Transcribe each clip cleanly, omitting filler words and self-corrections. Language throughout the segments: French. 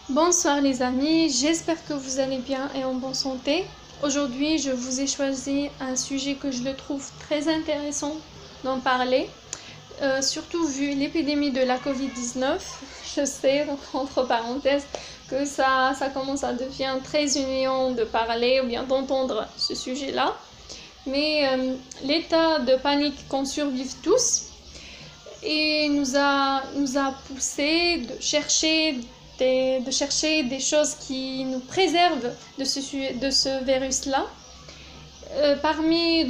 Bonsoir les amis, j'espère que vous allez bien et en bonne santé. Aujourd'hui, je vous ai choisi un sujet que je le trouve très intéressant d'en parler, surtout vu l'épidémie de la Covid-19. Je sais, donc, entre parenthèses, que ça commence à devenir très humiliant de parler ou bien d'entendre ce sujet-là. Mais l'état de panique qu'on survive tous et nous a poussé de chercher des choses qui nous préservent de ce virus-là. Parmi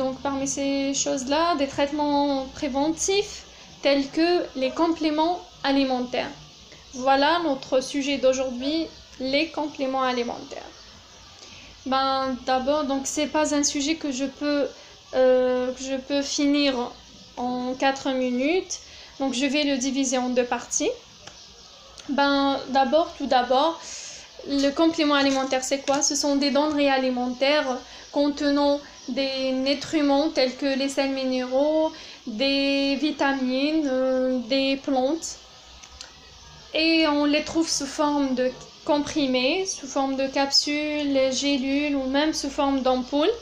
ces choses-là, des traitements préventifs tels que les compléments alimentaires. Voilà notre sujet d'aujourd'hui, les compléments alimentaires. D'abord, donc c'est pas un sujet que je peux finir en 4 minutes. Donc je vais le diviser en deux parties. Tout d'abord, le complément alimentaire, c'est quoi? Ce sont des denrées alimentaires contenant des nutriments tels que les sels minéraux, des vitamines, des plantes. Et on les trouve sous forme de comprimés, sous forme de capsules, gélules ou même sous forme d'ampoules.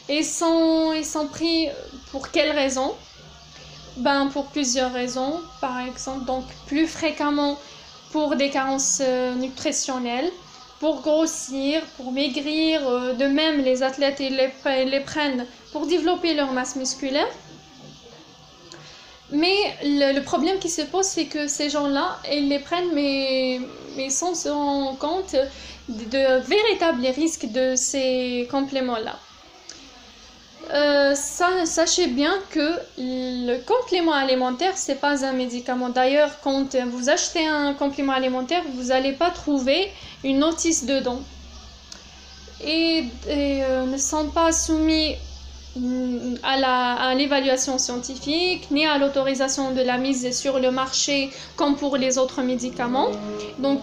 Et sont pris pour quelles raisons? Pour plusieurs raisons. Par exemple, donc plus fréquemment pour des carences nutritionnelles, pour grossir, pour maigrir. De même, les athlètes ils les prennent pour développer leur masse musculaire. Mais le problème qui se pose, c'est que ces gens-là, ils les prennent, mais sans se rendre compte de véritables risques de ces compléments-là. Sachez bien que le complément alimentaire, c'est pas un médicament. D'ailleurs, quand vous achetez un complément alimentaire, vous n'allez pas trouver une notice dedans. Et ne sont pas soumis à l'évaluation scientifique, ni à l'autorisation de la mise sur le marché comme pour les autres médicaments. Donc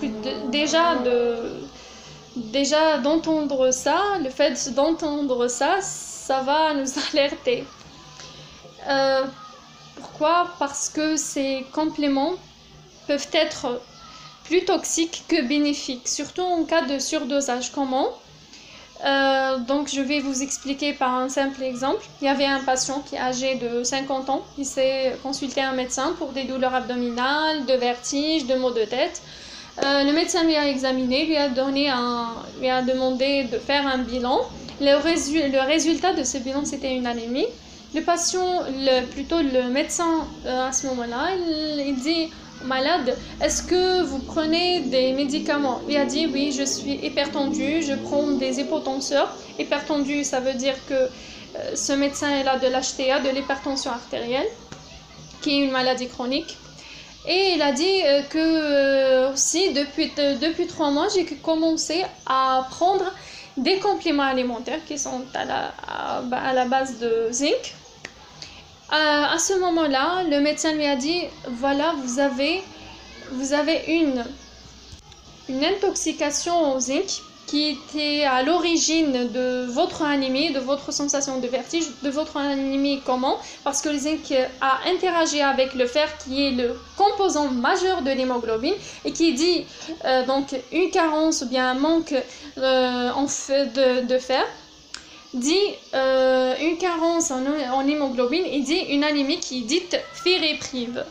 déjà d'entendre ça, le fait d'entendre ça, ça va nous alerter. Pourquoi? Parce que ces compléments peuvent être plus toxiques que bénéfiques, surtout en cas de surdosage. Comment? Donc je vais vous expliquer par un simple exemple. Il y avait un patient qui est âgé de 50 ans, il s'est consulté un médecin pour des douleurs abdominales, de vertiges, de maux de tête. Le médecin lui a examiné, lui a demandé de faire un bilan. Le résultat de ce bilan, c'était une anémie. Le patient, le médecin à ce moment-là, il dit au malade, est-ce que vous prenez des médicaments? Il a dit oui, je suis hypertendu, je prends des hypotenseurs. Hypertendu, ça veut dire que ce médecin a de l'HTA, de l'hypertension artérielle, qui est une maladie chronique. Et il a dit que aussi depuis 3 mois, j'ai commencé à prendre des compléments alimentaires qui sont à la base de zinc. À ce moment-là, le médecin lui a dit, voilà, vous avez une intoxication au zinc qui était à l'origine de votre anémie, de votre sensation de vertige, de votre anémie. Comment? Parce que le zinc a interagi avec le fer qui est le composant majeur de l'hémoglobine et qui dit donc une carence ou bien un manque de fer dit une carence en hémoglobine et dit une anémie qui est dite ferriprive.